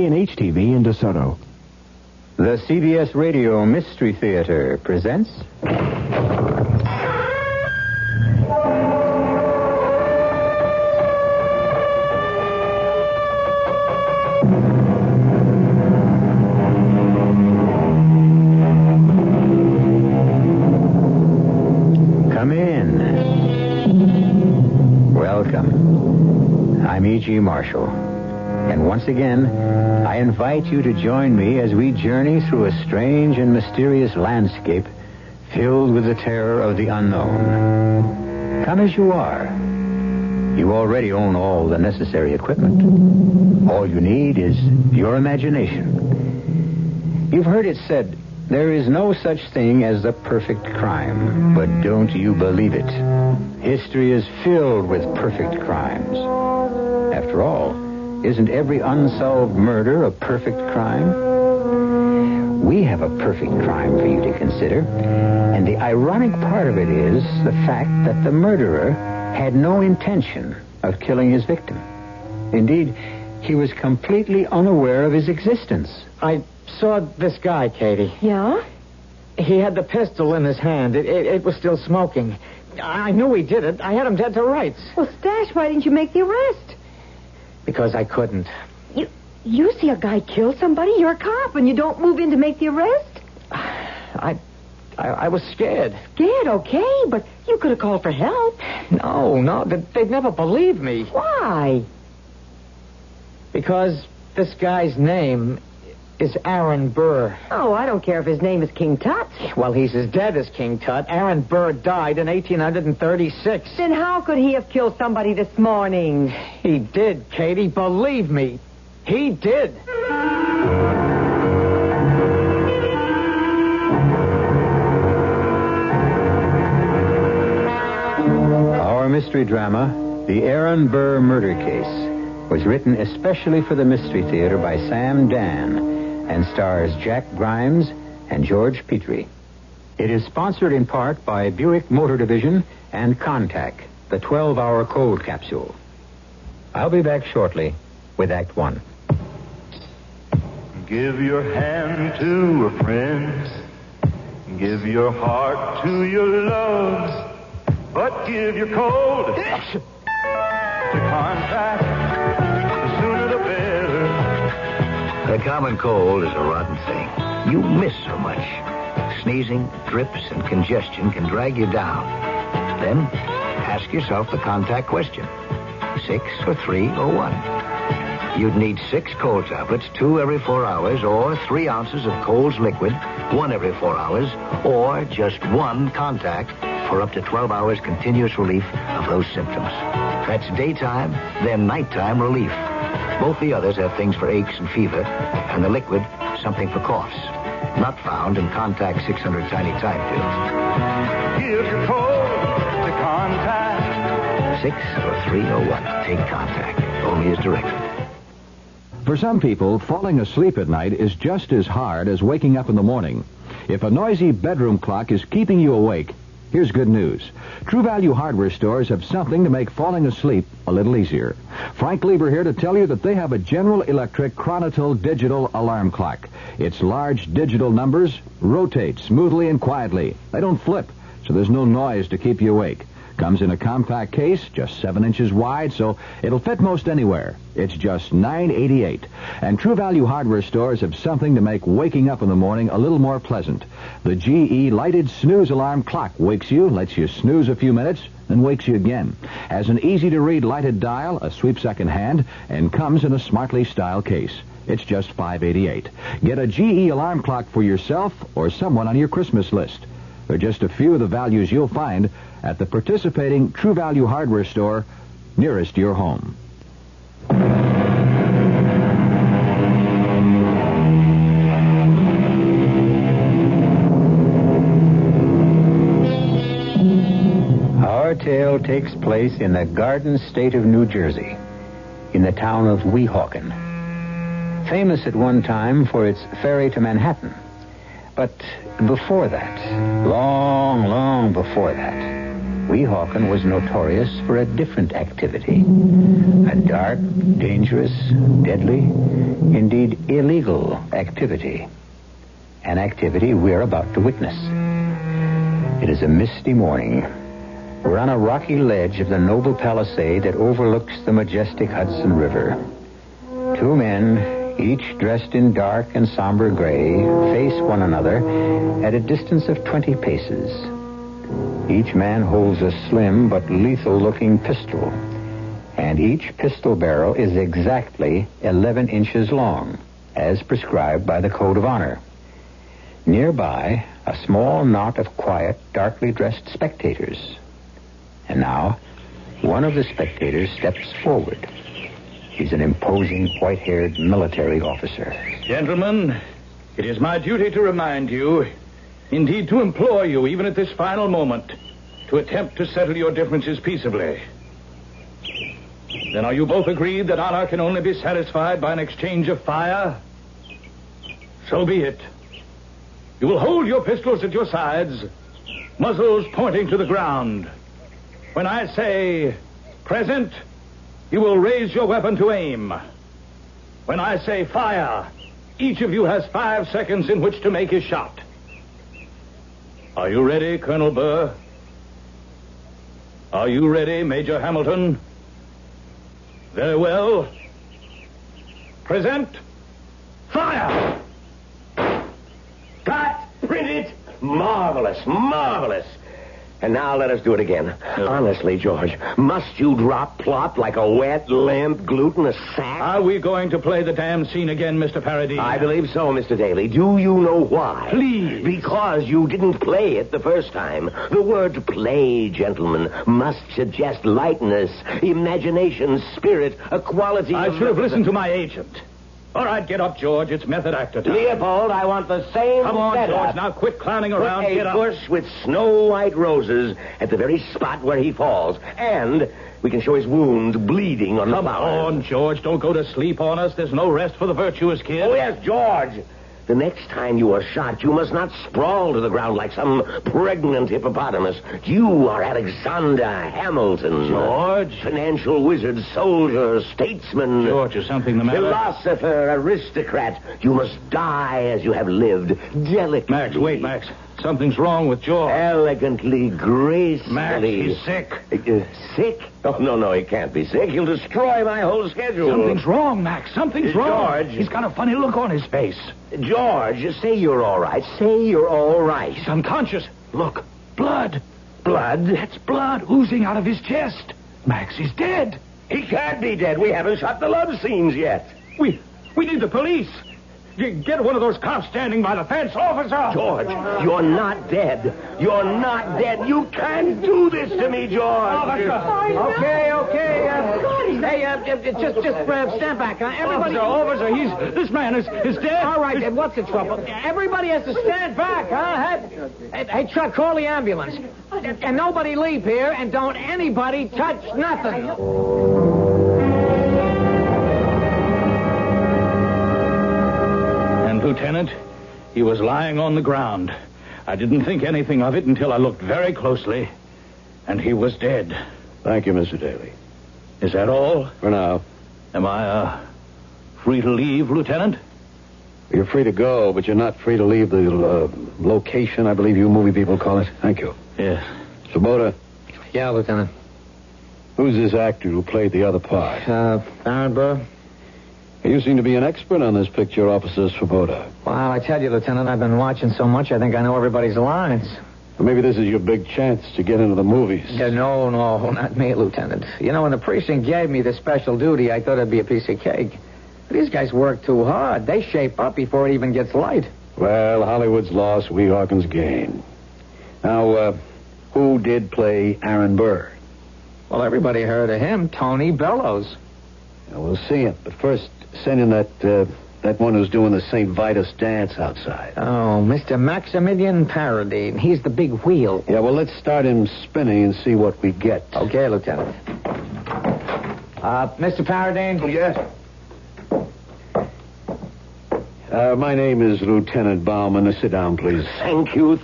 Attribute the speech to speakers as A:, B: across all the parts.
A: in HTV in DeSoto.
B: The CBS Radio Mystery Theater presents... Come in. Welcome. I'm E.G. Marshall. And once again, I invite you to join me as we journey through a strange and mysterious landscape filled with the terror of the unknown. Come as you are. You already own all the necessary equipment. All you need is your imagination. You've heard it said, there is no such thing as the perfect crime, but don't you believe it. History is filled with perfect crimes. After all, isn't every unsolved murder a perfect crime? We have a perfect crime for you to consider. And the ironic part of it is the fact that the murderer had no intention of killing his victim. Indeed, he was completely unaware of his existence.
C: I saw this guy, Katie.
D: Yeah?
C: He had the pistol in his hand. It was still smoking. I knew he did it. I had him dead to rights.
D: Well, Stash, why didn't you make the arrest?
C: Because I couldn't.
D: You see a guy kill somebody, you're a cop, and you don't move in to make the arrest?
C: I was scared.
D: Scared, okay, but you could have called for help.
C: No, they'd never believe me.
D: Why?
C: Because this guy's name is Aaron Burr.
D: Oh, I don't care if his name is King Tut.
C: Well, he's as dead as King Tut. Aaron Burr died in 1836.
D: Then how could he have killed somebody this morning?
C: He did, Katie. Believe me. He did.
B: Our mystery drama, The Aaron Burr Murder Case, was written especially for the Mystery Theater by Sam Dan and stars Jack Grimes and George Petrie. It is sponsored in part by Buick Motor Division and Contact, the 12-hour cold capsule. I'll be back shortly with Act One.
E: Give your hand to a friend. Give your heart to your loves. But give your cold to contact. The sooner the better.
F: The common cold is a rotten thing. You miss so much. Sneezing, drips, and congestion can drag you down. Then, ask yourself the contact question. 6 or 3 or 1. You'd need 6 cold tablets, 2 every 4 hours, or 3 ounces of Cold's liquid, 1 every 4 hours, or just 1 contact for up to 12 hours continuous relief of those symptoms. That's daytime, then nighttime relief. Both the others have things for aches and fever, and the liquid, something for coughs. Not found in Contact 600 tiny time pills.
E: Give your cold to contact.
F: 6 or 3 or 1. Take Contact. Only as directed.
A: For some people, falling asleep at night is just as hard as waking up in the morning. If a noisy bedroom clock is keeping you awake, here's good news. True Value hardware stores have something to make falling asleep a little easier. Frank Lieber here to tell you that they have a General Electric Chronotle digital alarm clock. Its large digital numbers rotate smoothly and quietly. They don't flip, so there's no noise to keep you awake. Comes in a compact case, just 7 inches wide, so it'll fit most anywhere. It's just $9.88. And True Value hardware stores have something to make waking up in the morning a little more pleasant. The GE lighted snooze alarm clock wakes you, lets you snooze a few minutes, and wakes you again. Has an easy-to-read lighted dial, a sweep second hand, and comes in a smartly styled case. It's just $5.88. Get a GE alarm clock for yourself or someone on your Christmas list. They're just a few of the values you'll find at the participating True Value hardware store nearest your home.
B: Our tale takes place in the Garden State of New Jersey, in the town of Weehawken. Famous at one time for its ferry to Manhattan. But before that, long before that, Weehawken was notorious for a different activity. A dark, dangerous, deadly, indeed illegal activity. An activity we're about to witness. It is a misty morning. We're on a rocky ledge of the noble palisade that overlooks the majestic Hudson River. Two men, each dressed in dark and somber gray, face one another at a distance of 20 paces. Each man holds a slim but lethal-looking pistol, and each pistol barrel is exactly 11 inches long, as prescribed by the Code of Honor. Nearby, a small knot of quiet, darkly dressed spectators. And now, one of the spectators steps forward. He's an imposing, white-haired military officer.
G: Gentlemen, it is my duty to remind you, indeed to implore you, even at this final moment, to attempt to settle your differences peaceably. Then are you both agreed that honor can only be satisfied by an exchange of fire? So be it. You will hold your pistols at your sides, muzzles pointing to the ground. When I say, present, you will raise your weapon to aim. When I say fire, each of you has 5 seconds in which to make his shot. Are you ready, Colonel Burr? Are you ready, Major Hamilton? Very well. Present. Fire!
H: Cut! Print it! Marvelous, marvelous. And now let us do it again. Honestly, George, must you drop plop like a wet lamp glued in a sack?
G: Are we going to play the damn scene again, Mr. Paradis?
H: I believe so, Mr. Daly. Do you know why?
G: Please.
H: Because you didn't play it the first time. The word play, gentlemen, must suggest lightness, imagination, spirit, a quality
G: I
H: of...
G: should have listened to my agent. All right, get up, George. It's method actor time.
H: Leopold, I want the same
G: Come on,
H: setup.
G: George. Now quit clowning
H: Put
G: around.
H: a
G: Get up.
H: bush with snow-white roses at the very spot where he falls. And we can show his wound bleeding on the
G: Come
H: flowers.
G: on, George. Don't go to sleep on us. There's no rest for the virtuous kid.
H: Oh, yes, George. The next time you are shot, you must not sprawl to the ground like some pregnant hippopotamus. You are Alexander Hamilton.
G: George?
H: Financial wizard, soldier, statesman.
G: George, is something the matter?
H: Philosopher, aristocrat. You must die as you have lived, delicately.
G: Max, wait, Max. Something's wrong with George.
H: Elegantly, gracefully.
G: Max, he's sick.
H: Sick? Oh, no, he can't be sick. He'll destroy my whole schedule.
G: Something's wrong, Max. Something's wrong.
H: George.
G: He's got a funny look on his face.
H: George, say you're all right. Say you're all right.
G: He's unconscious. Look, blood.
H: Blood?
G: That's blood oozing out of his chest. Max, he's dead.
H: He can't be dead. We haven't shot the love scenes yet.
G: We need the police. Get one of those cops standing by the fence, officer.
H: George, you're not dead. You're not dead. You can't do this to me, George.
C: Okay. Just stand back. Everybody.
G: Officer, this man is dead.
C: All right, then what's the trouble? Everybody has to stand back, huh? Hey, Chuck, call the ambulance. And nobody leave here, and don't anybody touch nothing.
G: Lieutenant, he was lying on the ground. I didn't think anything of it until I looked very closely, and he was dead.
I: Thank you, Mr. Daly.
G: Is that all?
I: For now.
G: Am I, free to leave, Lieutenant?
I: You're free to go, but you're not free to leave the location, I believe you movie people call it. Thank you.
G: Yes.
I: Swoboda.
C: Yeah, Lieutenant.
I: Who's this actor who played the other part?
C: Aaron Burr.
I: You seem to be an expert on this picture, Officer Swoboda.
C: Well, I tell you, Lieutenant, I've been watching so much, I think I know everybody's lines.
I: Well, maybe this is your big chance to get into the movies.
C: Yeah, no, not me, Lieutenant. You know, when the precinct gave me this special duty, I thought it'd be a piece of cake. These guys work too hard. They shape up before it even gets light.
I: Well, Hollywood's lost, we Hawkins gain. Now, who did play Aaron Burr?
C: Well, everybody heard of him, Tony Bellows.
I: Now, we'll see him, but first, send in that one who's doing the St. Vitus dance outside.
C: Oh, Mr. Maximilian Paradis. He's the big wheel.
I: Yeah, well, let's start him spinning and see what we get.
C: Okay, Lieutenant. Mr. Paradis?
I: Yes? My name is Lieutenant Bauman. Sit down, please.
H: Thank you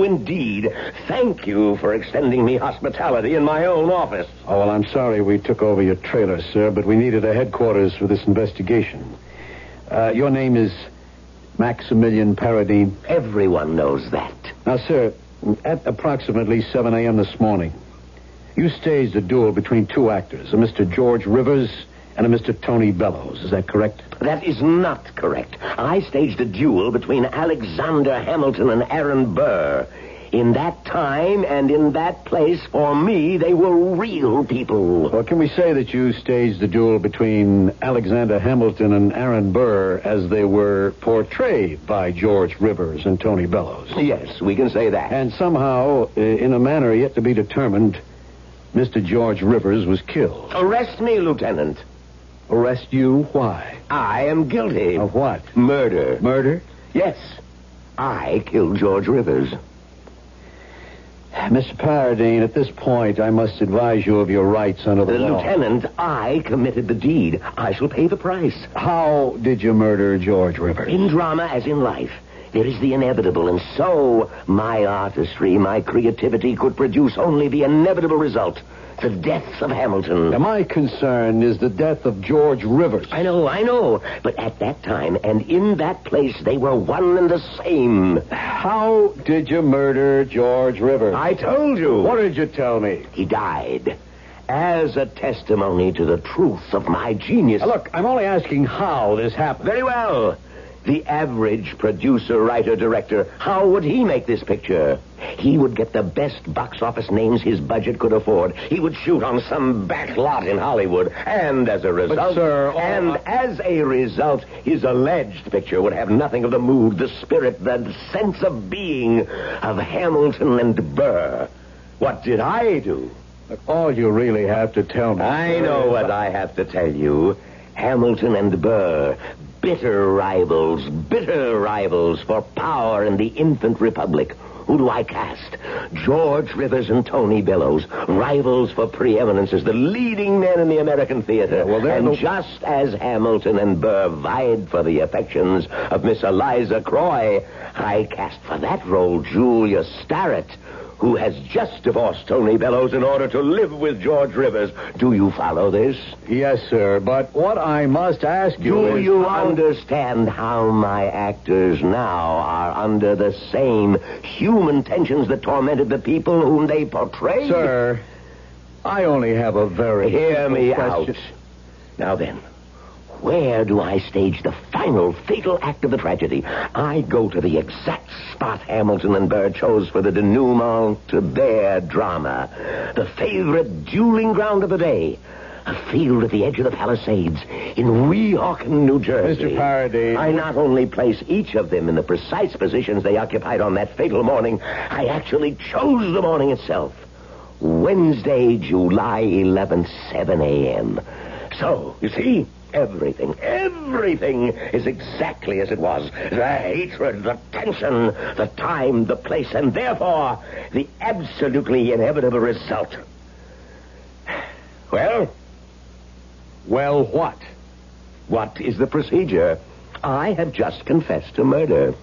H: indeed. Thank you for extending me hospitality in my own office.
I: Oh, well, I'm sorry we took over your trailer, sir, but we needed a headquarters for this investigation. Your name is Maximilian Paradine.
H: Everyone knows that.
I: Now, sir, at approximately 7 a.m. this morning, you staged a duel between two actors, a Mr. George Rivers and a Mr. Tony Bellows. Is that correct?
H: That is not correct. I staged a duel between Alexander Hamilton and Aaron Burr. In that time and in that place, for me, they were real people.
I: Well, can we say that you staged the duel between Alexander Hamilton and Aaron Burr as they were portrayed by George Rivers and Tony Bellows?
H: Yes, we can say that.
I: And somehow, in a manner yet to be determined, Mr. George Rivers was killed.
H: Arrest me, Lieutenant.
I: Arrest you? Why?
H: I am guilty.
I: Of what?
H: Murder.
I: Murder?
H: Yes. I killed George Rivers.
I: Mr. Paradine, at this point, I must advise you of your rights under the law.
H: Lieutenant, I committed the deed. I shall pay the price.
I: How did you murder George Rivers?
H: In drama as in life, there is the inevitable, and so my artistry, my creativity could produce only the inevitable result. The death of Hamilton.
I: Now, my concern is the death of George Rivers.
H: I know. But at that time and in that place, they were one and the same.
I: How did you murder George Rivers?
H: I told you.
I: What did you tell me?
H: He died as a testimony to the truth of my genius.
I: Now, look, I'm only asking how this happened.
H: Very well. The average producer, writer, director, how would he make this picture? He would get the best box office names his budget could afford. He would shoot on some back lot in Hollywood. And as a result...
I: But, sir...
H: as a result, his alleged picture would have nothing of the mood, the spirit, the sense of being of Hamilton and Burr. What did I do?
I: But all you really have to tell me...
H: I know what I have to tell you. Hamilton and Burr... bitter rivals for power in the infant republic. Who do I cast? George Rivers and Tony Bellows, rivals for preeminence as the leading men in the American theater. Just as Hamilton and Burr vied for the affections of Miss Eliza Croy, I cast for that role Julia Starrett, who has just divorced Tony Bellows in order to live with George Rivers. Do you follow this?
I: Yes, sir, but what I must ask you is...
H: Do you understand how my actors now are under the same human tensions that tormented the people whom they portrayed?
I: Sir, I only have a very...
H: Hear me
I: question.
H: out. Now then, where do I stage the final fatal act of the tragedy? I go to the exact spot Hamilton and Burr chose for the denouement to their drama. The favorite dueling ground of the day. A field at the edge of the Palisades in Weehawken, New Jersey.
I: Mr. Paradine...
H: I not only place each of them in the precise positions they occupied on that fatal morning, I actually chose the morning itself. Wednesday, July 11th, 7 a.m. So, you see... Everything is exactly as it was. The hatred, the tension, the time, the place, and therefore the absolutely inevitable result. Well,
I: what?
H: What is the procedure? I have just confessed to murder.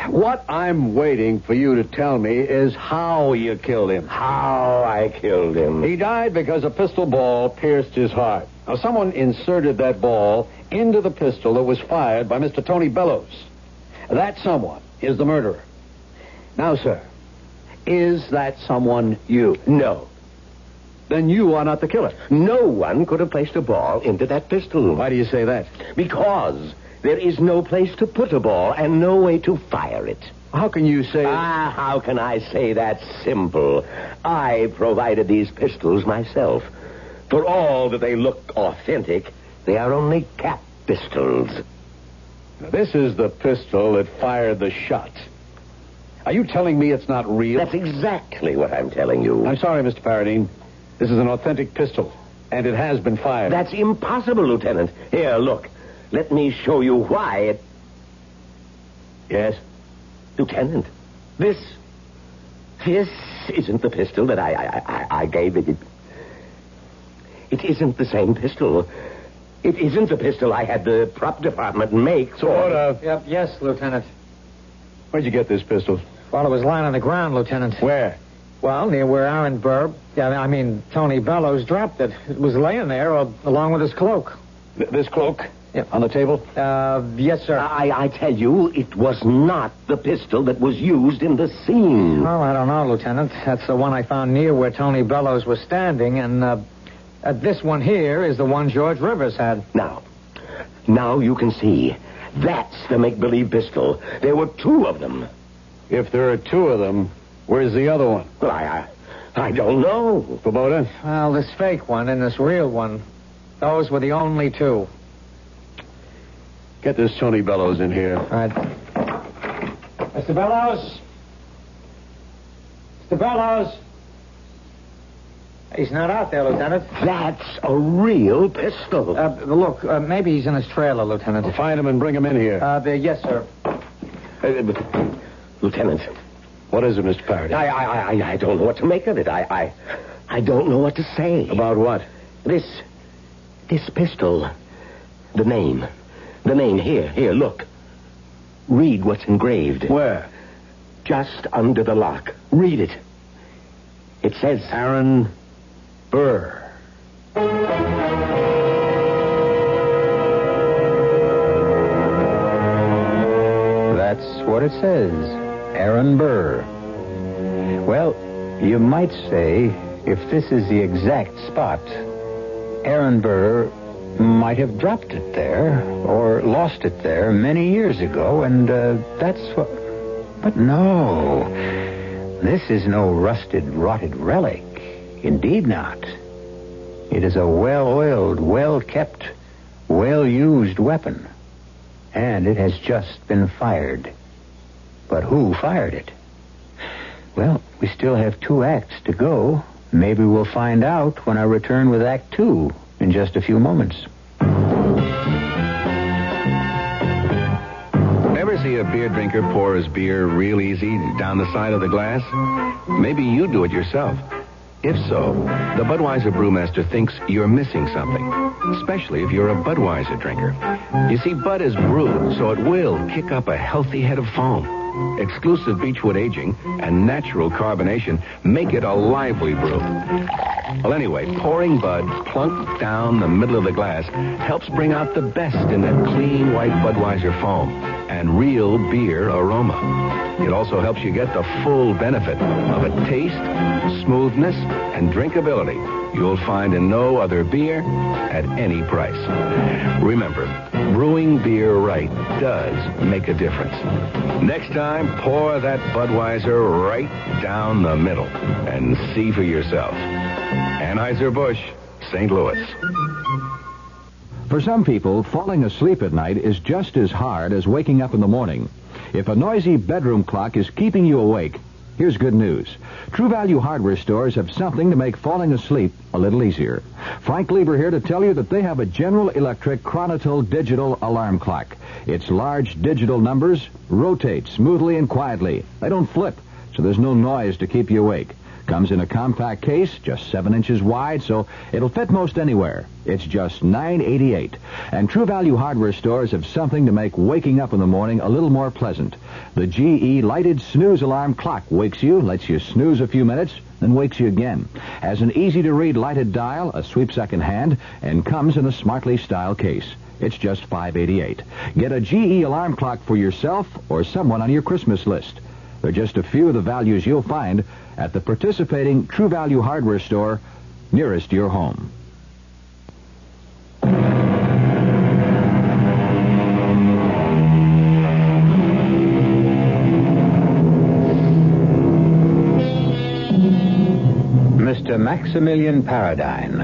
I: What I'm waiting for you to tell me is how you killed him.
H: How I killed him.
I: He died because a pistol ball pierced his heart. Now, someone inserted that ball into the pistol that was fired by Mr. Tony Bellows. That someone is the murderer. Now, sir, is that someone you?
H: No.
I: Then you are not the killer.
H: No one could have placed a ball into that pistol.
I: Why do you say that?
H: Because there is no place to put a ball and no way to fire it.
I: How can you say...
H: how can I say that? Simple. I provided these pistols myself. For all that they look authentic, they are only cap pistols.
I: Now, this is the pistol that fired the shot. Are you telling me it's not real?
H: That's exactly what I'm telling you.
I: I'm sorry, Mr. Paradine. This is an authentic pistol, and it has been fired.
H: That's impossible, Lieutenant. Here, look. Let me show you why it... Yes? Lieutenant, this isn't the pistol that I gave it. It isn't the same pistol. It isn't the pistol I had the prop department make.
C: Yes, Lieutenant.
I: Where'd you get this pistol?
C: Well, it was lying on the ground, Lieutenant.
I: Where?
C: Well, near where Aaron Burr, Tony Bellows dropped it. It was laying there along with his cloak.
I: This cloak?
C: Yeah.
I: On the table?
C: Yes, sir.
H: I tell you, it was not the pistol that was used in the scene.
C: Well, I don't know, Lieutenant. That's the one I found near where Tony Bellows was standing, and this one here is the one George Rivers had.
H: Now you can see. That's the make-believe pistol. There were two of them.
I: If there are two of them, where's the other one?
H: Well, I don't know.
I: Kubota?
C: Well, this fake one and this real one, those were the only two.
I: Get this Tony Bellows in here.
C: All right. Mr. Bellows? Mr. Bellows? He's not out there, Lieutenant.
H: That's a real pistol.
C: Look, maybe he's in his trailer, Lieutenant.
I: Well, find him and bring him in here.
C: Yes, sir.
H: Lieutenant.
I: What is it, Mr. Faraday?
H: I don't know what to make of it. I don't know what to say.
I: About what?
H: This pistol. The name. Here, look. Read what's engraved.
I: Where?
H: Just under the lock. Read it. It says...
I: Aaron Burr.
B: That's what it says. Aaron Burr. Well, you might say, if this is the exact spot, Aaron Burr might have dropped it there or lost it there many years ago, and that's what... But no. This is no rusted, rotted relic. Indeed not. It is a well-oiled, well-kept, well-used weapon. And it has just been fired. But who fired it? Well, we still have 2 acts to go. Maybe we'll find out when I return with Act 2 in just a few moments.
A: Ever see a beer drinker pour his beer real easy down the side of the glass? Maybe you do it yourself. If so, the Budweiser brewmaster thinks you're missing something, especially if you're a Budweiser drinker. You see, Bud is brewed, so it will kick up a healthy head of foam. Exclusive beechwood aging and natural carbonation make it a lively brew. Well, anyway, pouring Bud plunk down the middle of the glass helps bring out the best in that clean white Budweiser foam and real beer aroma. It also helps you get the full benefit of a taste, smoothness, and drinkability you'll find in no other beer at any price. Remember, brewing beer right does make a difference. Next time, pour that Budweiser right down the middle and see for yourself. Anheuser-Busch, St. Louis. For some people, falling asleep at night is just as hard as waking up in the morning. If a noisy bedroom clock is keeping you awake, here's good news. True Value hardware stores have something to make falling asleep a little easier. Frank Lieber here to tell you that they have a General Electric Chronotel digital alarm clock. Its large digital numbers rotate smoothly and quietly. They don't flip, so there's no noise to keep you awake. Comes in a compact case, just 7 inches wide, so it'll fit most anywhere. It's just $9.88. And True Value hardware stores have something to make waking up in the morning a little more pleasant. The GE lighted snooze alarm clock wakes you, lets you snooze a few minutes, then wakes you again. Has an easy-to-read lighted dial, a sweep second hand, and comes in a smartly styled case. It's just $5.88. Get a GE alarm clock for yourself or someone on your Christmas list. They're just a few of the values you'll find at the participating True Value hardware store nearest your home.
B: Mr. Maximilian Paradine,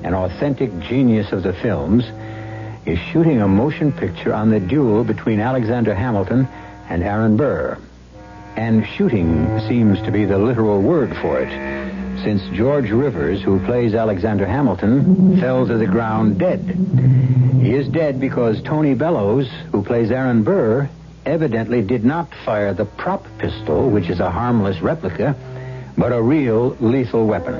B: an authentic genius of the films, is shooting a motion picture on the duel between Alexander Hamilton and Aaron Burr. And shooting seems to be the literal word for it, since George Rivers, who plays Alexander Hamilton, fell to the ground dead. He is dead because Tony Bellows, who plays Aaron Burr, evidently did not fire the prop pistol, which is a harmless replica, but a real lethal weapon.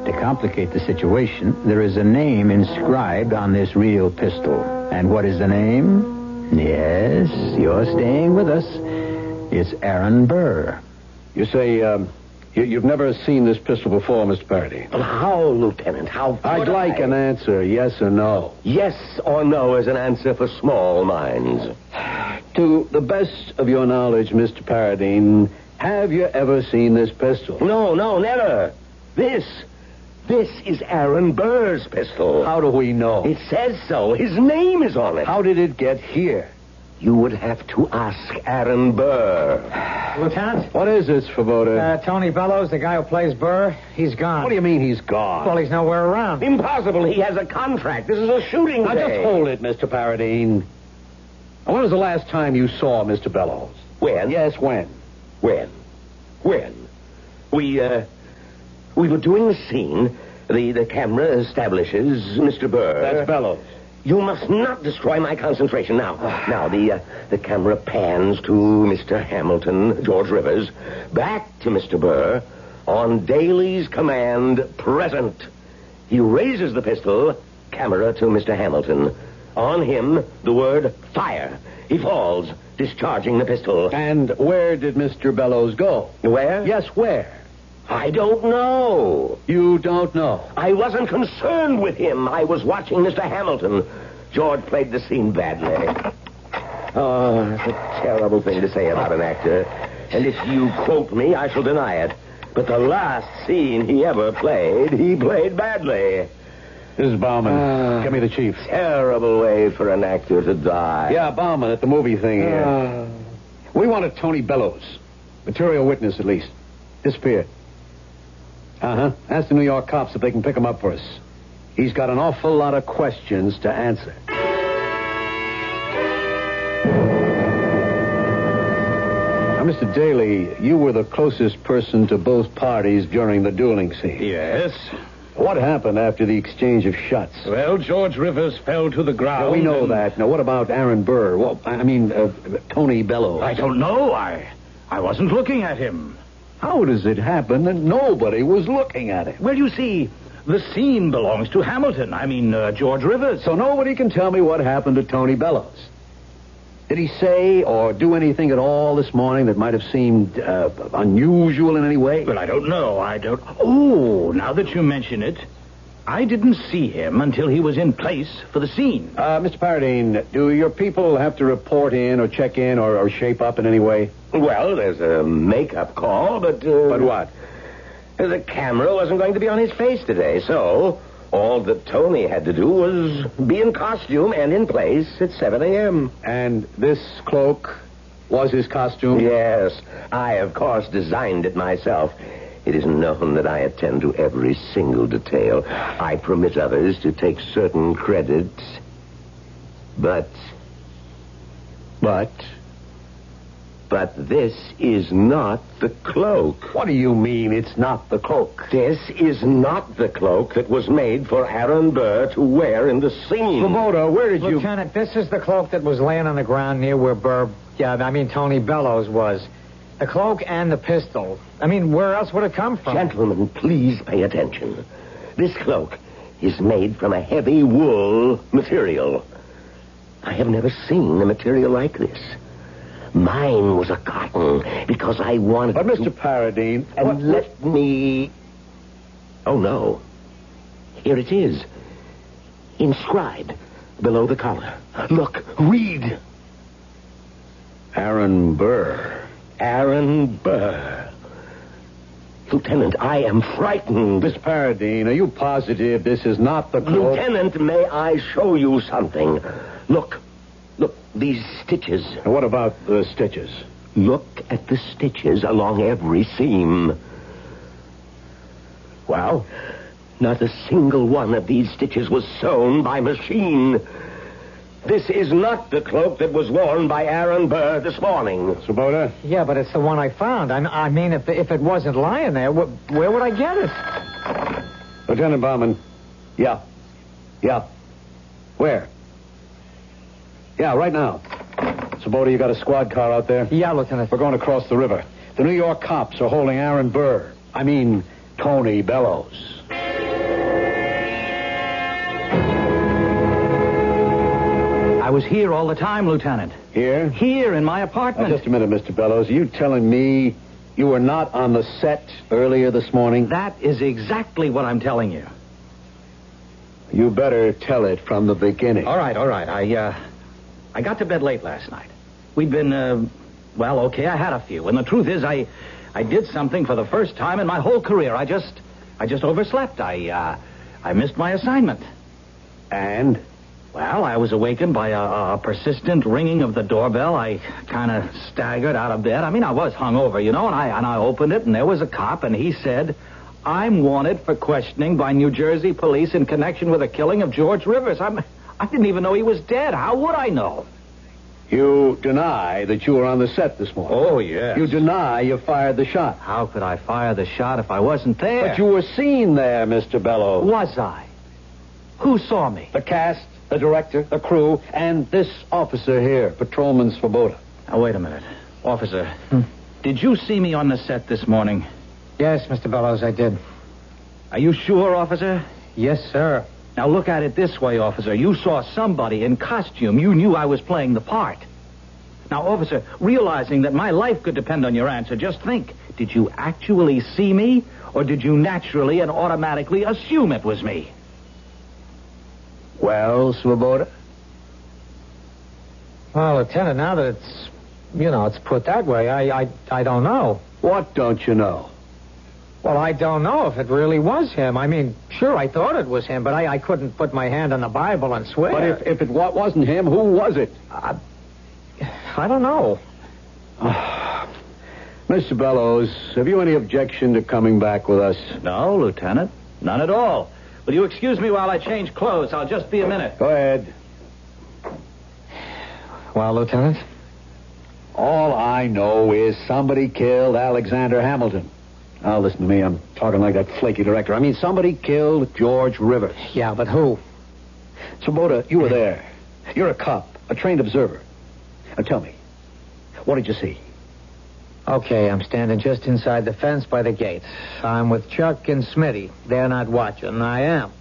B: To complicate the situation, there is a name inscribed on this real pistol. And what is the name? Yes, you're staying with us. It's Aaron Burr.
I: You say, You've never seen this pistol before, Mr. Paradine.
H: Well, how, Lieutenant? How could
I: I'd like an answer, yes or no.
H: Yes or no is an answer for small minds.
I: To the best of your knowledge, Mr. Paradine, have you ever seen this pistol?
H: No, never. This is Aaron Burr's pistol.
I: How do we know?
H: It says so. His name is on it.
I: How did it get here?
H: You would have to ask Aaron Burr.
C: Lieutenant?
I: What is this, Svoboda?
C: Tony Bellows, the guy who plays Burr, he's gone.
I: What do you mean he's gone?
C: Well, he's nowhere around.
H: Impossible. He has a contract. This is a shooting
I: Now,
H: day.
I: just hold it, Mr. Paradine. When was the last time you saw Mr. Bellows?
H: When?
I: Yes, when?
H: When? We were doing a scene. The camera establishes Mr. Burr.
I: That's Bellows.
H: You must not destroy my concentration. Now, the camera pans to Mr. Hamilton, George Rivers, back to Mr. Burr, on Daly's command, present. He raises the pistol, camera to Mr. Hamilton. On him, the word fire. He falls, discharging the pistol.
I: And where did Mr. Bellows go?
H: Where?
I: Yes, where?
H: I don't know.
I: You don't know?
H: I wasn't concerned with him. I was watching Mr. Hamilton. George played the scene badly. Oh, that's a terrible thing to say about an actor. And if you quote me, I shall deny it. But the last scene he ever played, he played badly.
I: This is Bauman. Give me the chief.
H: Terrible way for an actor to die.
I: Yeah, Bauman at the movie thing here. We wanted Tony Bellows. Material witness, at least. Disappeared. Ask the New York cops if they can pick him up for us. He's got an awful lot of questions to answer. Now, Mr. Daly, you were the closest person to both parties during the dueling scene.
G: Yes.
I: What happened after the exchange of shots?
G: Well, George Rivers fell to the ground.
I: We know that. Now, what about Aaron Burr? Well, Tony Bellows.
G: I don't know. I wasn't looking at him.
I: How does it happen that nobody was looking at him?
G: Well, you see, the scene belongs to Hamilton. George Rivers.
I: So nobody can tell me what happened to Tony Bellows. Did he say or do anything at all this morning that might have seemed unusual in any way?
G: Well, I don't know. Oh, now that you mention it, I didn't see him until he was in place for the scene.
I: Mr. Paradine, do your people have to report in or check in or shape up in any way?
H: Well, there's a makeup call, but...
I: But what?
H: The camera wasn't going to be on his face today, so all that Tony had to do was be in costume and in place at 7 a.m.
I: And this cloak was his costume?
H: Yes. I, of course, designed it myself. It is known that I attend to every single detail. I permit others to take certain credits. But this is not the cloak.
I: What do you mean it's not the cloak?
H: This is not the cloak that was made for Aaron Burr to wear in the scene.
I: Svoboda, where did you...
C: Lieutenant, this is the cloak that was laying on the ground near where Tony Bellows was. The cloak and the pistol. Where else would it come from?
H: Gentlemen, please pay attention. This cloak is made from a heavy wool material. I have never seen a material like this. Mine was a cotton because I wanted
I: But, Mr. Paradine...
H: And let me... Oh, no. Here it is. Inscribed below the collar. Look, read.
I: Aaron Burr.
H: Aaron Burr. Lieutenant, I am frightened.
I: Miss Paradine, are you positive this is not the cloak?
H: Lieutenant, may I show you something? Look, these stitches.
I: And what about the stitches?
H: Look at the stitches along every seam.
I: Well?
H: Not a single one of these stitches was sewn by machine. This is not the cloak that was worn by Aaron Burr this morning.
I: Svoboda?
C: Yeah, but it's the one I found. If it wasn't lying there, where would I get it?
I: Lieutenant Bauman. Yeah. Where? Yeah, right now. Svoboda, you got a squad car out there?
C: Yeah, Lieutenant.
I: We're going across the river. The New York cops are holding Aaron Burr. Tony Bellows.
G: I was here all the time, Lieutenant.
I: Here?
G: Here in my apartment.
I: Now, just a minute, Mr. Bellows. Are you telling me you were not on the set earlier this morning?
G: That is exactly what I'm telling you.
I: You better tell it from the beginning.
G: All right. I got to bed late last night. We'd been, okay, I had a few. And the truth is, I did something for the first time in my whole career. I just overslept. I missed my assignment.
I: And?
G: Well, I was awakened by a persistent ringing of the doorbell. I kind of staggered out of bed. I mean, I was hungover, and I opened it, and there was a cop, and he said, "I'm wanted for questioning by New Jersey police in connection with the killing of George Rivers." I didn't even know he was dead. How would I know?
I: You deny that you were on the set this morning.
G: Oh, yes.
I: You deny you fired the shot.
G: How could I fire the shot if I wasn't there?
I: But you were seen there, Mr. Bellows.
G: Was I? Who saw me?
I: The cast, the director, the crew, and this officer here, Patrolman Svoboda.
G: Now, wait a minute. Officer, did you see me on the set this morning?
C: Yes, Mr. Bellows, I did.
G: Are you sure, officer?
C: Yes, sir.
G: Now, look at it this way, officer. You saw somebody in costume. You knew I was playing the part. Now, officer, realizing that my life could depend on your answer, just think. Did you actually see me, or did you naturally and automatically assume it was me?
I: Well, Svoboda?
C: Well, Lieutenant, now that it's put that way, I don't know.
I: What don't you know?
C: Well, I don't know if it really was him. I mean, sure, I thought it was him, but I couldn't put my hand on the Bible and swear.
I: But if it wasn't him, who was it?
C: I don't know.
I: Mr. Bellows, have you any objection to coming back with us?
G: No, Lieutenant. None at all. Will you excuse me while I change clothes? I'll just be a minute.
I: Go ahead.
C: Well, Lieutenant?
I: All I know is somebody killed Alexander Hamilton. Now, listen to me. I'm talking like that flaky director. I mean, somebody killed George Rivers.
C: Yeah, but who?
I: Svoboda, you were there. You're a cop, a trained observer. Now, tell me, what did you see?
C: Okay, I'm standing just inside the fence by the gate. I'm with Chuck and Smitty. They're not watching. I am.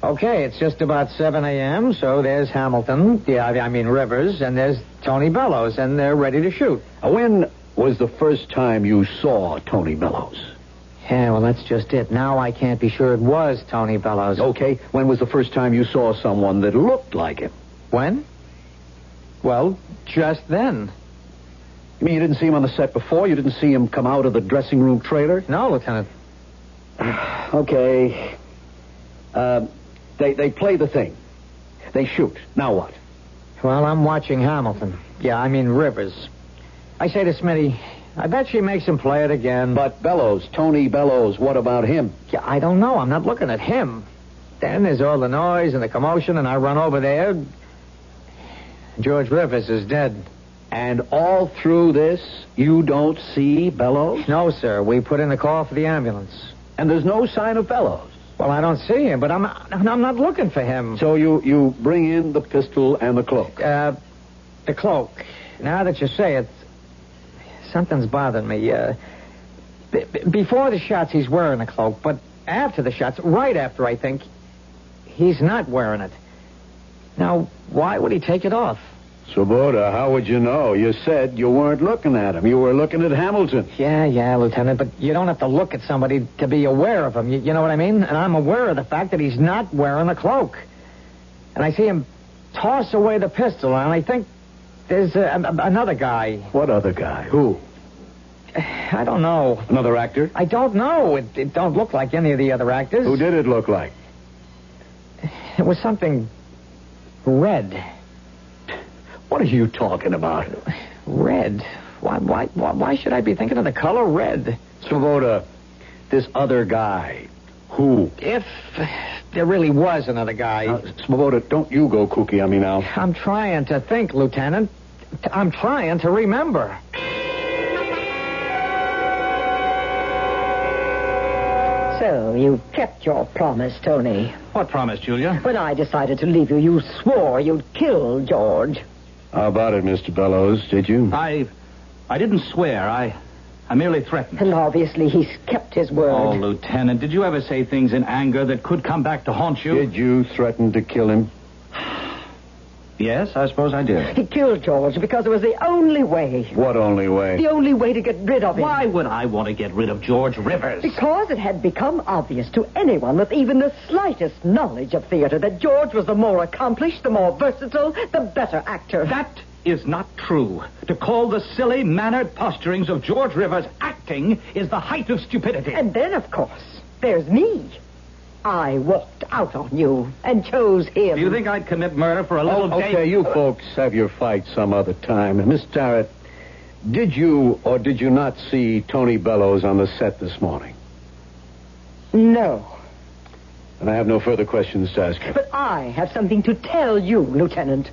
C: Okay, it's just about 7 a.m., so there's Hamilton, Rivers, and there's Tony Bellows, and they're ready to shoot.
I: When was the first time you saw Tony Bellows?
C: Yeah, well, that's just it. Now I can't be sure it was Tony Bellows.
I: Okay, when was the first time you saw someone that looked like him?
C: When? Well, just then.
I: You mean you didn't see him on the set before? You didn't see him come out of the dressing room trailer?
C: No, Lieutenant.
I: Okay. They play the thing. They shoot. Now what?
C: Well, I'm watching Hamilton. Rivers. I say to Smitty, I bet she makes him play it again.
I: But Bellows, Tony Bellows, what about him?
C: Yeah, I don't know. I'm not looking at him. Then there's all the noise and the commotion, and I run over there. George Rivers is dead.
I: And all through this, you don't see Bellows?
C: No, sir. We put in a call for the ambulance.
I: And there's no sign of Bellows?
C: Well, I don't see him, but I'm not looking for him.
I: So you bring in the pistol and the cloak?
C: The cloak. Now that you say it, something's bothering me. Before the shots, he's wearing a cloak, but after the shots, right after, I think, he's not wearing it. Now, why would he take it off?
I: Svoboda, how would you know? You said you weren't looking at him. You were looking at Hamilton.
C: Yeah, Lieutenant, but you don't have to look at somebody to be aware of him. You know what I mean? And I'm aware of the fact that he's not wearing a cloak. And I see him toss away the pistol, and I think there's another guy.
I: What other guy? Who?
C: I don't know.
I: Another actor?
C: I don't know. It don't look like any of the other actors.
I: Who did it look like?
C: It was something red.
I: What are you talking about?
C: Red? Why should I be thinking of the color red?
I: Svoboda, this other guy, who?
C: If there really was another guy.
I: Svoboda, don't you go kooky on me now.
C: I'm trying to think, Lieutenant. I'm trying to remember.
D: So, you kept your promise, Tony.
G: What promise, Julia?
D: When I decided to leave you, you swore you'd kill George.
I: How about it, Mr. Bellows? Did you?
G: I didn't swear. I merely threatened.
D: And obviously he's kept his word.
G: Oh, Lieutenant, did you ever say things in anger that could come back to haunt you?
I: Did you threaten to kill him?
J: Yes, I suppose I did.
D: He killed George because it was the only way.
I: What only way?
D: The only way to get rid of him.
J: Why would I want to get rid of George Rivers?
D: Because it had become obvious to anyone with even the slightest knowledge of theater that George was the more accomplished, the more versatile, the better actor.
J: That is not true. To call the silly, mannered posturings of George Rivers acting is the height of stupidity.
D: And then, of course, there's me. I walked out on you and chose him.
J: Do you think I'd commit murder for a little
I: Okay,
J: date?
I: you folks have your fight some other time. And Miss Tarrant, did you or did you not see Tony Bellows on the set this morning?
D: No.
I: And I have no further questions to ask you.
D: But I have something to tell you, Lieutenant.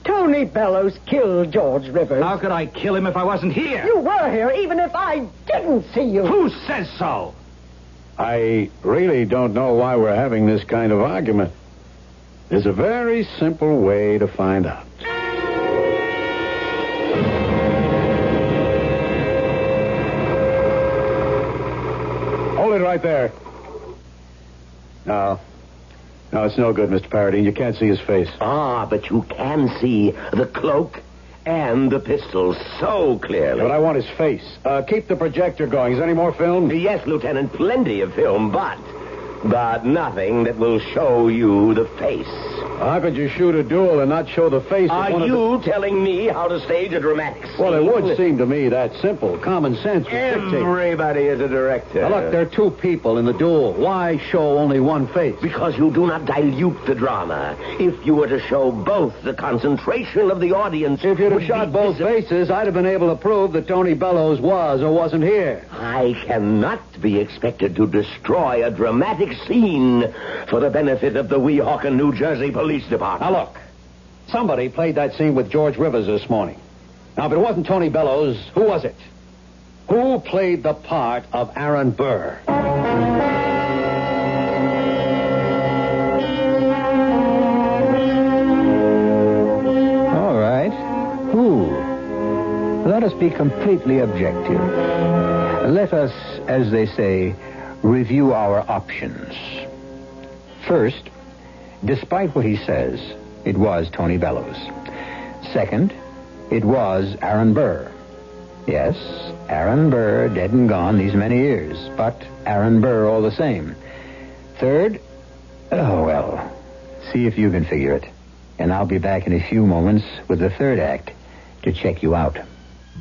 D: Tony Bellows killed George Rivers.
J: How could I kill him if I wasn't here?
D: You were here even if I didn't see you.
J: Who says so?
I: I really don't know why we're having this kind of argument. There's a very simple way to find out. Hold it right there. No, it's no good, Mr. Paradine. You can't see his face.
H: Ah, but you can see the cloak and the pistols so clearly.
I: But I want his face. Keep the projector going. Is there any more film?
H: Yes, Lieutenant, plenty of film, but nothing that will show you the face.
I: How could you shoot a duel and not show the face of one
H: Are you telling me how to stage a dramatic scene?
I: Well, it would seem to me that simple. Common sense would dictate.
H: Everybody is a director.
I: Now, look, there are two people in the duel. Why show only one face?
H: Because you do not dilute the drama. If you were to show both, the concentration of the audience...
I: If you'd have
H: would
I: shot
H: be
I: both faces, I'd have been able to prove that Tony Bellows was or wasn't here.
H: I cannot be expected to destroy a dramatic scene for the benefit of the Weehawken, New Jersey Police Department.
I: Now, look. Somebody played that scene with George Rivers this morning. Now, if it wasn't Tony Bellows, who was it? Who played the part of Aaron Burr?
B: All right. Who? Let us be completely objective. Let us, as they say, review our options. First, despite what he says, it was Tony Bellows. Second, it was Aaron Burr. Yes, Aaron Burr, dead and gone these many years, but Aaron Burr all the same. Third, see if you can figure it. And I'll be back in a few moments with the third act to check you out.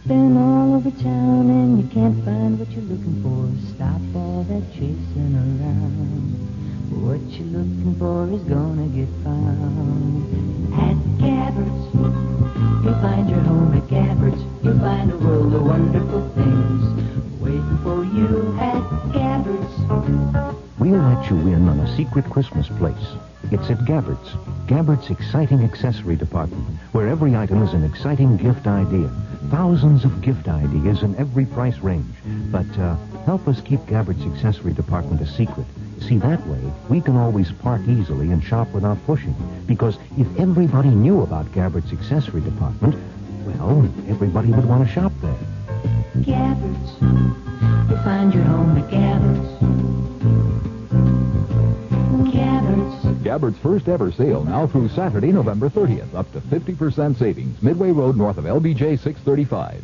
K: Been all over town and you can't find what you're looking for. Stop all that chasing around. What you're looking for is gonna get found. At Gabbard's, you'll find your home at Gabbard's. You'll find a world of wonderful things waiting for you at Gabbard's.
A: We'll let you in on a secret Christmas place. It's at Gabbard's. Gabbard's exciting accessory department, where every item is an exciting gift idea. Thousands of gift ideas in every price range. But help us keep Gabbard's accessory department a secret. See, that way, we can always park easily and shop without pushing. Because if everybody knew about Gabbard's accessory department, well, everybody would want to shop there.
K: Gabbard's. You'll find your home at Gabbard's. Gabbard's.
L: Gabbard's first ever sale now through Saturday, November 30th. Up to 50% savings. Midway Road north of LBJ 635.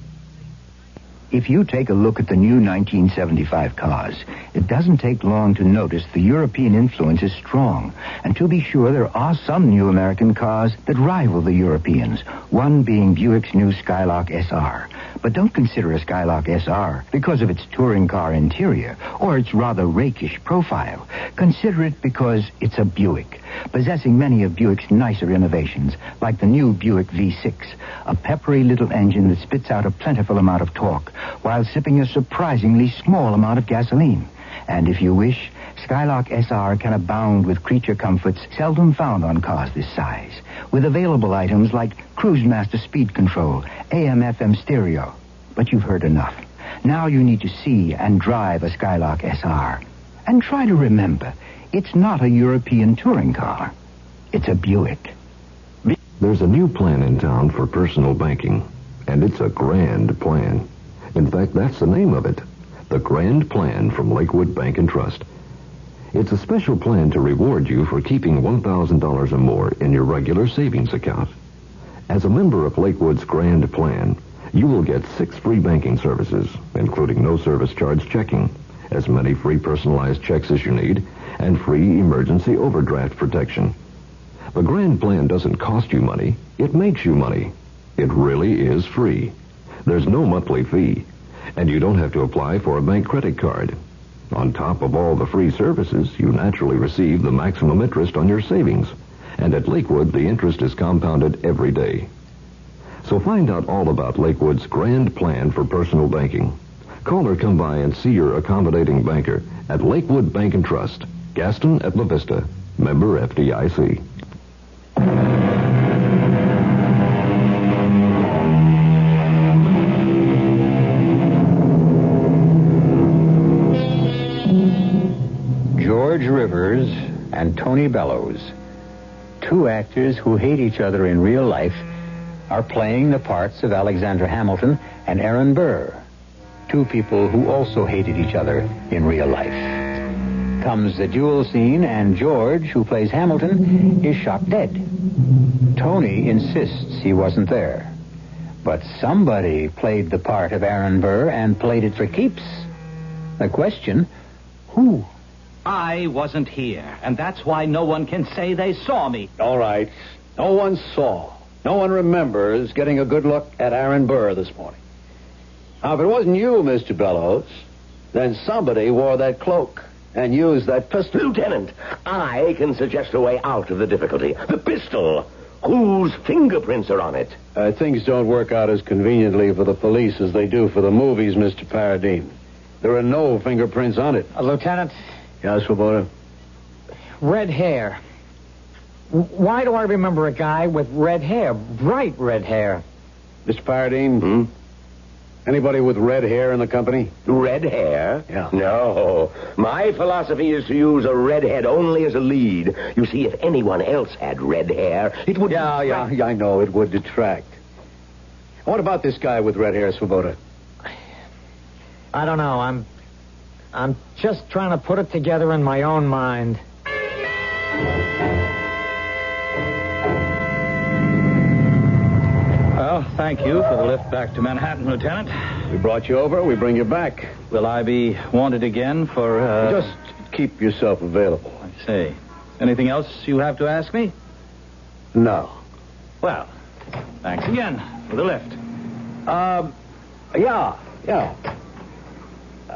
F: If you take a look at the new 1975 cars, it doesn't take long to notice the European influence is strong. And to be sure, there are some new American cars that rival the Europeans, one being Buick's new Skylark SR. But don't consider a Skylark SR because of its touring car interior or its rather rakish profile. Consider it because it's a Buick, possessing many of Buick's nicer innovations, like the new Buick V6, a peppery little engine that spits out a plentiful amount of torque while sipping a surprisingly small amount of gasoline. And if you wish, Skylark SR can abound with creature comforts seldom found on cars this size, with available items like Cruise Master speed control, AM/FM stereo. But you've heard enough. Now you need to see and drive a Skylark SR. And try to remember, it's not a European touring car. It's a Buick.
M: There's a new plan in town for personal banking, and it's a grand plan. In fact, that's the name of it. The Grand Plan from Lakewood Bank and Trust. It's a special plan to reward you for keeping $1,000 or more in your regular savings account. As a member of Lakewood's Grand Plan, you will get 6 free banking services, including no service charge checking, as many free personalized checks as you need, and free emergency overdraft protection. The Grand Plan doesn't cost you money. It makes you money. It really is free. There's no monthly fee, and you don't have to apply for a bank credit card. On top of all the free services, you naturally receive the maximum interest on your savings. And at Lakewood, the interest is compounded every day. So find out all about Lakewood's Grand Plan for personal banking. Call or come by and see your accommodating banker at Lakewood Bank and Trust, Gaston at La Vista, member FDIC.
B: George Rivers and Tony Bellows, 2 actors who hate each other in real life, are playing the parts of Alexander Hamilton and Aaron Burr, 2 people who also hated each other in real life. Comes the duel scene, and George, who plays Hamilton, is shot dead. Tony insists he wasn't there. But somebody played the part of Aaron Burr and played it for keeps. The question, who?
J: I wasn't here, and that's why no one can say they saw me.
I: All right. No one saw. No one remembers getting a good look at Aaron Burr this morning. Now, if it wasn't you, Mr. Bellows, then somebody wore that cloak and used that pistol.
H: Lieutenant, I can suggest a way out of the difficulty. The pistol. Whose fingerprints are on it?
I: Things don't work out as conveniently for the police as they do for the movies, Mr. Paradine. There are no fingerprints on it.
C: Lieutenant?
I: Yes, Swoboda?
C: Red hair. Why do I remember a guy with red hair? Bright red hair.
I: Mr. Paradine? Anybody with red hair in the company?
H: Red hair?
I: Yeah.
H: No. My philosophy is to use a redhead only as a lead. You see, if anyone else had red hair, it would...
I: Yeah, I know. It would detract. What about this guy with red hair, Swoboda?
C: I don't know. I'm just trying to put it together in my own mind.
J: Well, thank you for the lift back to Manhattan, Lieutenant.
I: We brought you over. We bring you back.
J: Will I be wanted again for,
I: Just keep yourself available.
J: I see. Anything else you have to ask me?
I: No.
J: Well, thanks again for the lift.
I: Yeah.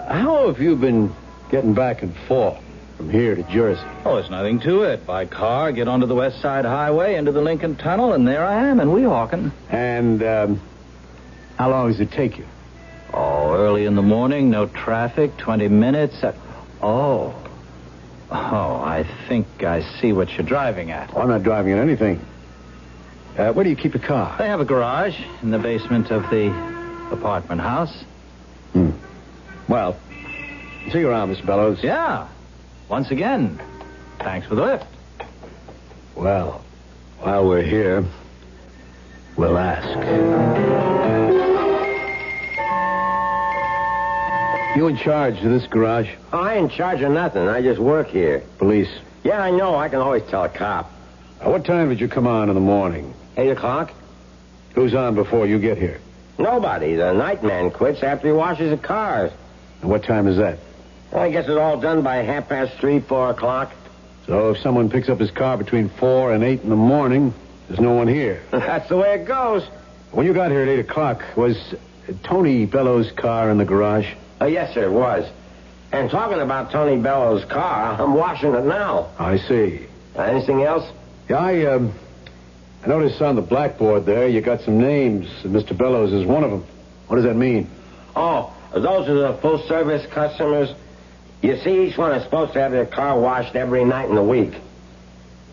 I: How have you been getting back and forth from here to Jersey?
J: Oh, there's nothing to it. By car, get onto the West Side Highway, into the Lincoln Tunnel, and there I am in Weehawken.
I: And, how long does it take you?
J: Oh, early in the morning, no traffic, 20 minutes. Oh, I think I see what you're driving at.
I: Oh, I'm not driving at anything. Where do you keep your car?
J: They have a garage in the basement of the apartment house.
I: Well, see you around, Mr. Bellows.
J: Yeah. Once again, thanks for the lift.
I: Well, while we're here, we'll ask. You in charge of this garage?
H: Oh, I ain't in charge of nothing. I just work here.
I: Police?
H: Yeah, I know. I can always tell a cop.
I: What time did you come on in the morning?
H: 8 o'clock?
I: Who's on before you get here?
H: Nobody. The night man quits after he washes the cars.
I: And what time is that?
H: Well, I guess it's all done by 3:30, 4 o'clock.
I: So if someone picks up his car between 4 and 8 in the morning, there's no one here.
H: That's the way it goes.
I: When you got here at 8 o'clock, was Tony Bellows' car in the garage?
H: Yes, sir, it was. And talking about Tony Bellows' car, I'm washing it now.
I: I see.
H: Anything else?
I: Yeah, I noticed on the blackboard there you got some names. Mr. Bellows is one of them. What does that mean?
H: Oh, those are the full-service customers. You see, each one is supposed to have their car washed every night in the week.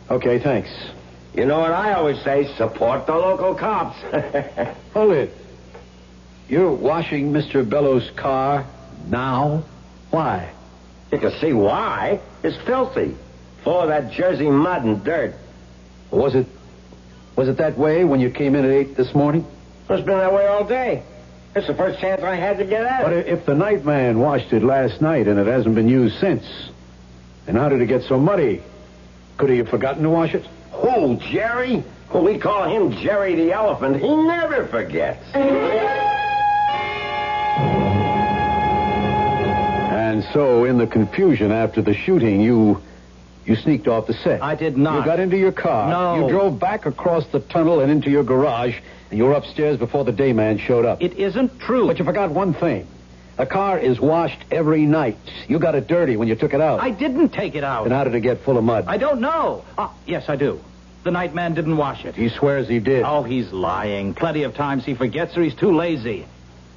I: Okay, thanks.
H: You know what I always say? Support the local cops.
I: Hold it. You're washing Mr. Bellows' car now? Why?
H: You can see why. It's filthy. Full of that Jersey mud and dirt.
I: Was it that way when you came in at 8 this morning?
H: It's been that way all day. It's the first chance I had to get at it.
I: But if the night man washed it last night and it hasn't been used since, then how did it get so muddy? Could he have forgotten to wash it?
H: Who, Jerry? We call him Jerry the Elephant. He never forgets.
I: And so, in the confusion after the shooting, you sneaked off the set.
J: I did not.
I: You got into your car.
J: No.
I: You drove back across the tunnel and into your garage, and you were upstairs before the day man showed up.
J: It isn't true.
I: But you forgot one thing. The car is washed every night. You got it dirty when you took it out.
J: I didn't take it out.
I: Then how did it get full of mud?
J: I don't know. Yes, I do. The night man didn't wash it.
I: He swears he did.
J: Oh, he's lying. Plenty of times he forgets or he's too lazy.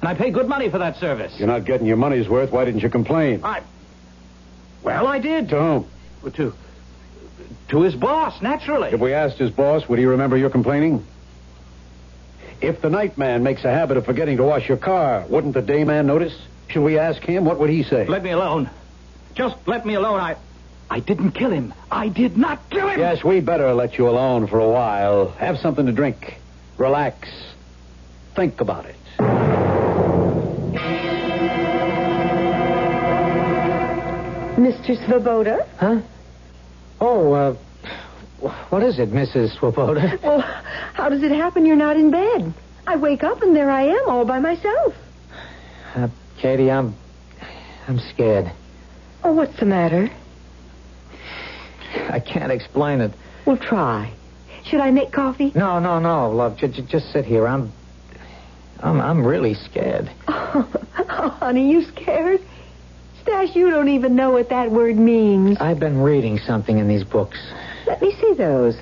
J: And I pay good money for that service.
I: You're not getting your money's worth. Why didn't you complain?
J: Well, I did.
I: To whom?
J: To his boss, naturally.
I: If we asked his boss, would he remember your complaining? If the night man makes a habit of forgetting to wash your car, wouldn't the day man notice? Should we ask him? What would he say?
J: Let me alone. Just let me alone. I didn't kill him. I did not kill him.
I: Yes, we'd better let you alone for a while. Have something to drink. Relax. Think about it.
D: Mr. Svoboda?
C: Huh? Oh, what is it, Mrs. Swoboda?
D: Well, how does it happen you're not in bed? I wake up and there I am all by myself.
C: Katie, I'm scared.
D: Oh, what's the matter?
C: I can't explain it.
D: Well, try. Should I make coffee?
C: No, love. Just sit here. I'm really scared.
D: Oh, honey, you scared? Stash, you don't even know what that word means.
C: I've been reading something in these books.
D: Let me see those.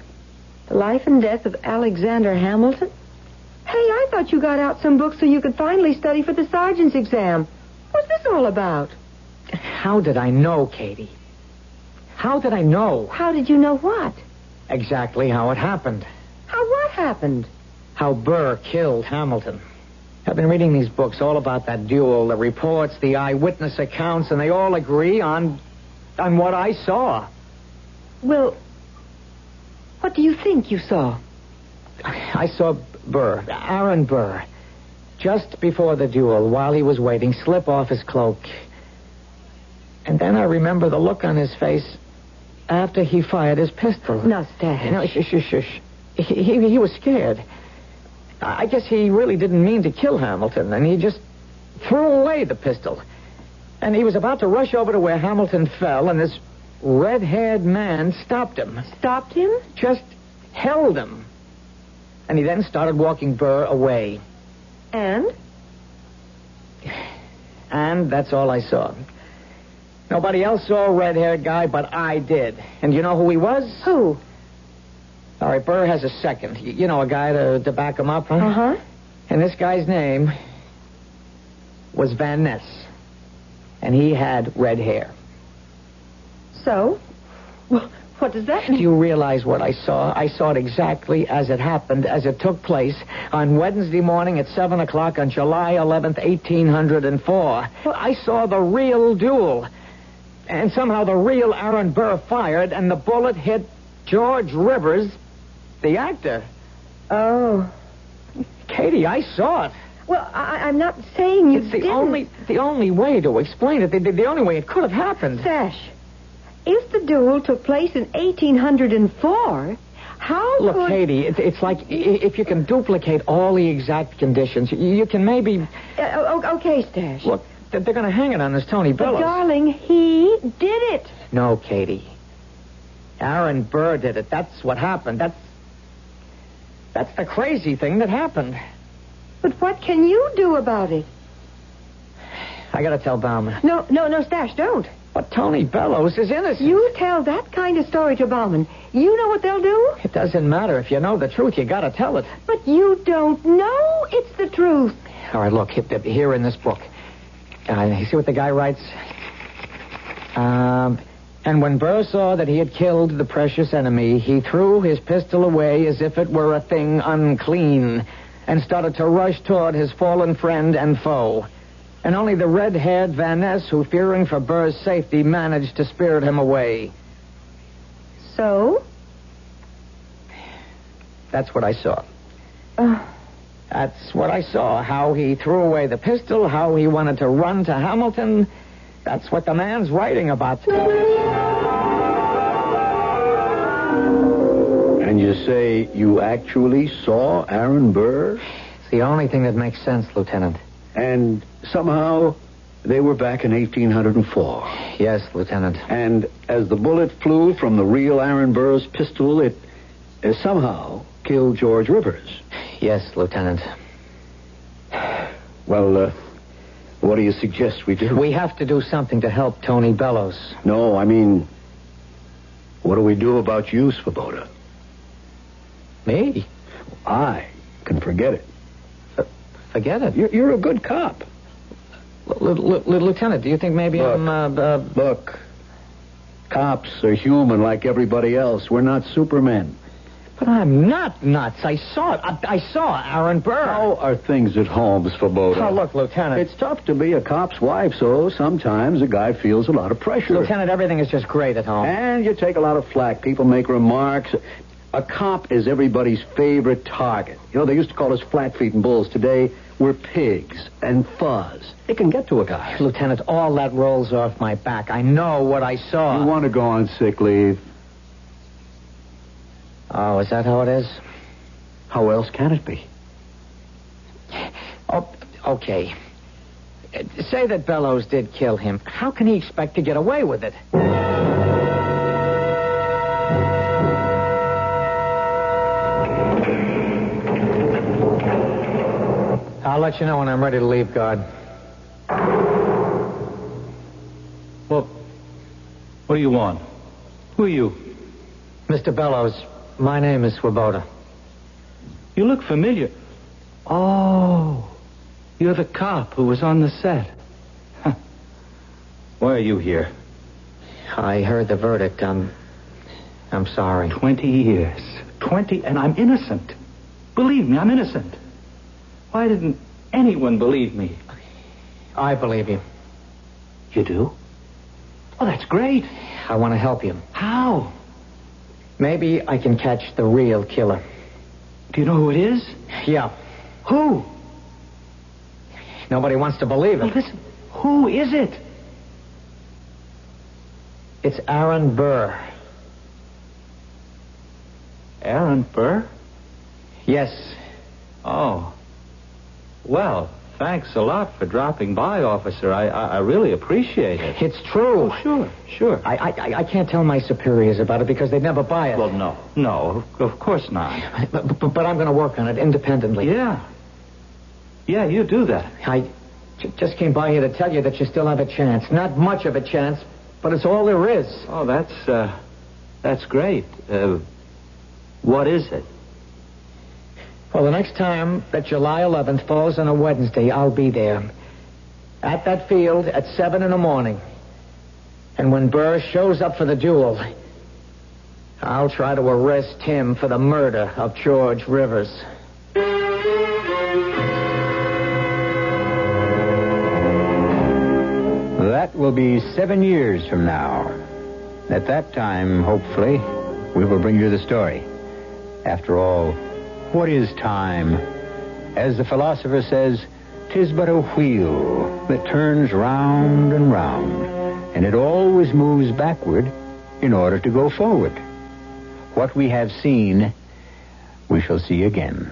D: The Life and Death of Alexander Hamilton. Hey, I thought you got out some books so you could finally study for the sergeant's exam. What's this all about?
C: How did I know, Katie? How did I know?
D: How did you know what?
C: Exactly how it happened.
D: How what happened?
C: How Burr killed Hamilton. I've been reading these books all about that duel, the reports, the eyewitness accounts, and they all agree on what I saw.
D: Well, what do you think you saw?
C: I saw Burr, Aaron Burr, just before the duel, while he was waiting, slip off his cloak. And then I remember the look on his face after he fired his pistol.
D: Now, Stash.
C: No, shush. He was scared. I guess he really didn't mean to kill Hamilton, and he just threw away the pistol. And he was about to rush over to where Hamilton fell, and this red-haired man stopped him.
D: Stopped him?
C: Just held him. And he then started walking Burr away.
D: And?
C: And that's all I saw. Nobody else saw a red-haired guy, but I did. And you know who he was?
D: Who?
C: All right, Burr has a second. You know, a guy to back him up, huh?
D: Uh-huh.
C: And this guy's name was Van Ness. And he had red hair.
D: So? Well, what does that mean?
C: Do you realize what I saw? I saw it exactly as it happened, as it took place on Wednesday morning at 7 o'clock on July 11th, 1804. Well, I saw the real duel. And somehow the real Aaron Burr fired, and the bullet hit George Rivers, the actor.
D: Oh.
C: Katie, I saw it.
D: Well, I'm not saying you
C: It's
D: didn't.
C: the only way to explain it. The only way it could have happened.
D: Sash, if the duel took place in 1804, how
C: Look,
D: could...
C: Katie, it's like if you can duplicate all the exact conditions, you can maybe...
D: Okay, Stash.
C: Look, they're going to hang it on this Tony Bellows.
D: But, darling, he did it.
C: No, Katie. Aaron Burr did it. That's what happened. That's the crazy thing that happened.
D: But what can you do about it?
C: I got to tell Bauman.
D: No, Stash, don't.
C: But Tony Bellows is innocent.
D: You tell that kind of story to Bauman. You know what they'll do?
C: It doesn't matter. If you know the truth, you got to tell it.
D: But you don't know it's the truth.
C: All right, look, here in this book. You see what the guy writes? And when Burr saw that he had killed the precious enemy, he threw his pistol away as if it were a thing unclean and started to rush toward his fallen friend and foe. And only the red-haired Van Ness, who, fearing for Burr's safety, managed to spirit him away.
D: So?
C: That's what I saw. That's what I saw. How he threw away the pistol, how he wanted to run to Hamilton. That's what the man's writing about.
I: And And you say you actually saw Aaron Burr?
C: It's the only thing that makes sense, Lieutenant.
I: And somehow they were back in 1804.
C: Yes, Lieutenant.
I: And as the bullet flew from the real Aaron Burr's pistol, it somehow killed George Rivers.
C: Yes, Lieutenant.
I: Well, what do you suggest we do?
C: We have to do something to help Tony Bellows.
I: No, I mean, what do we do about you, Svoboda?
C: Me?
I: I can forget it.
C: Forget it?
I: You're a good cop.
C: Lieutenant, do you think maybe
I: Look, cops are human like everybody else. We're not supermen.
C: But I'm not nuts. I saw it. I saw Aaron Burr.
I: How are things at home, Svoboda?
C: Oh, look, Lieutenant.
I: It's tough to be a cop's wife, so sometimes a guy feels a lot of pressure.
C: Lieutenant, everything is just great at home.
I: And you take a lot of flack. People make remarks. A cop is everybody's favorite target. You know, they used to call us flat-feet and bulls. Today, we're pigs and fuzz. It can get to a guy.
C: Lieutenant, all that rolls off my back. I know what I saw.
I: You want to go on sick leave?
C: Oh, is that how it is?
I: How else can it be?
C: Oh, okay. Say that Bellows did kill him. How can he expect to get away with it? I'll let you know when I'm ready to leave, guard.
J: Well, what do you want? Who are you?
C: Mr. Bellows, my name is Swoboda.
J: You look familiar. Oh, you're the cop who was on the set. Huh. Why are you here?
C: I heard the verdict. I'm sorry.
J: 20 years. 20, and I'm innocent. Believe me, I'm innocent. Why didn't anyone believe me?
C: I believe you.
J: You do? Oh, that's great.
C: I want to help you.
J: How?
C: Maybe I can catch the real killer.
J: Do you know who it is?
C: Yeah.
J: Who?
C: Nobody wants to believe it.
J: Well, listen, who is it?
C: It's Aaron Burr.
J: Aaron Burr?
C: Yes.
J: Oh. Well, thanks a lot for dropping by, officer. I really appreciate it.
C: It's true.
J: Oh, sure.
C: I can't tell my superiors about it because they'd never buy it.
J: Well, no, of course not.
C: But I'm going to work on it independently.
J: Yeah, you do that.
C: I just came by here to tell you that you still have a chance. Not much of a chance, but it's all there is.
J: Oh, that's great. What is it?
C: Well, the next time that July 11th falls on a Wednesday, I'll be there. At that field at 7 a.m. And when Burr shows up for the duel, I'll try to arrest him for the murder of George Rivers.
B: That will be 7 years from now. At that time, hopefully, we will bring you the story. After all, what is time? As the philosopher says, 'tis but a wheel that turns round and round, and it always moves backward in order to go forward. What we have seen, we shall see again.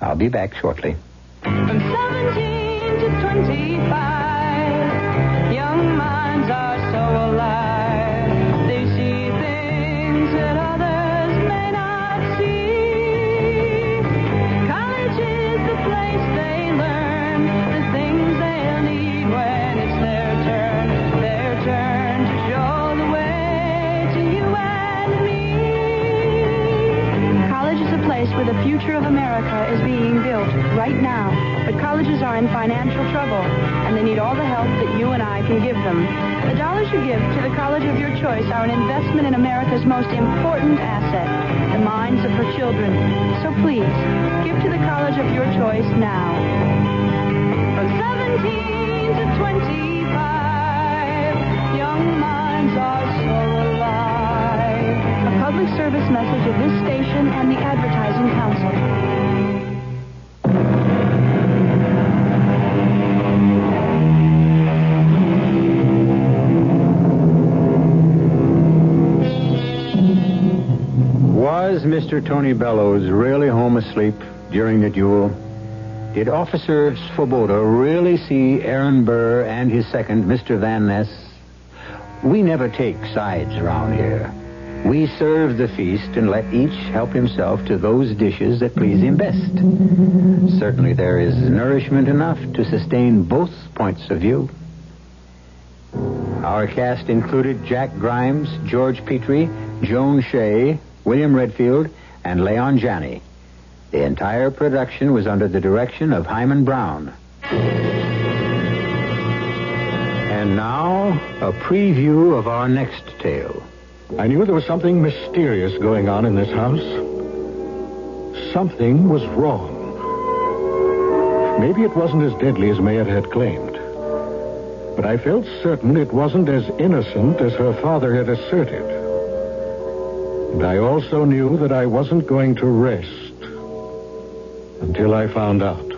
B: I'll be back shortly.
K: From 17 to 25, young minds are so alive. They see things that others may not see. College is the place they learn the things they'll need when it's their turn to show the way to you and me.
N: College is a place where the future of America is being built right now. But colleges are in financial trouble, and they need all the help that you and I can give them. The dollars you give to the college of your choice are an investment in America's most important asset, the minds of her children. So please, give to the college of your choice now.
K: From 17 to 25, young minds are so alive.
N: A public service message of this station and the Advertising Council.
B: Was Was Mr. Tony Bellows really home asleep during the duel? Did Officer Svoboda really see Aaron Burr and his second, Mr. Van Ness? We never take sides around here. We serve the feast and let each help himself to those dishes that please him best. Certainly there is nourishment enough to sustain both points of view. Our cast included Jack Grimes, George Petrie, Joan Shea, William Redfield, and Leon Janney. The entire production was under the direction of Hyman Brown. And now, a preview of our next tale.
G: I knew there was something mysterious going on in this house. Something was wrong. Maybe it wasn't as deadly as Mayette had claimed. But I felt certain it wasn't as innocent as her father had asserted. And I also knew that I wasn't going to rest until I found out.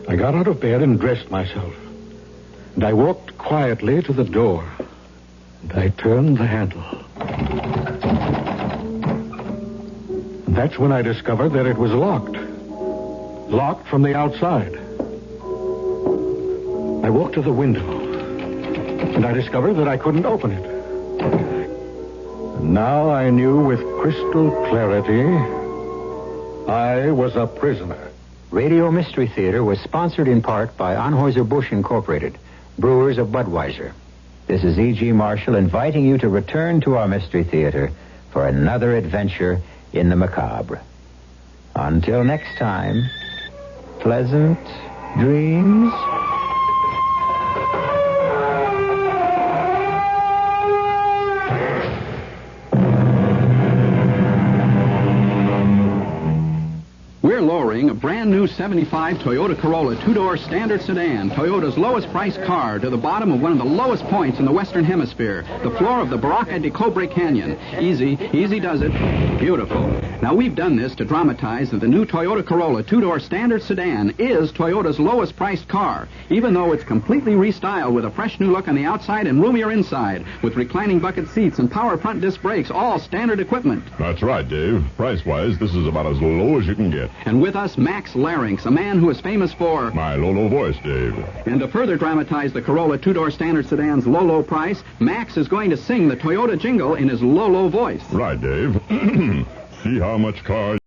G: I got out of bed and dressed myself. And I walked quietly to the door. And I turned the handle. And that's when I discovered that it was locked. Locked from the outside. I walked to the window. And I discovered that I couldn't open it. And now I knew with crystal clarity I was a prisoner.
B: Radio Mystery Theater was sponsored in part by Anheuser-Busch Incorporated, brewers of Budweiser. This is E.G. Marshall inviting you to return to our Mystery Theater for another adventure in the macabre. Until next time, pleasant dreams.
O: We're lowering a brand new 75 Toyota Corolla two-door standard sedan, Toyota's lowest priced car, to the bottom of one of the lowest points in the Western Hemisphere, the floor of the Barranca de Cobre Canyon. Easy does it. Beautiful. Now, we've done this to dramatize that the new Toyota Corolla two-door standard sedan is Toyota's lowest priced car, even though it's completely restyled with a fresh new look on the outside and roomier inside, with reclining bucket seats and power front disc brakes, all standard equipment.
P: That's right, Dave. Price-wise, this is about as low as you can get.
O: And with us, Max Larynx, a man who is famous for...
P: my low voice, Dave.
O: And to further dramatize the Corolla two-door standard sedan's low price, Max is going to sing the Toyota jingle in his low voice.
P: Right, Dave. See how much car...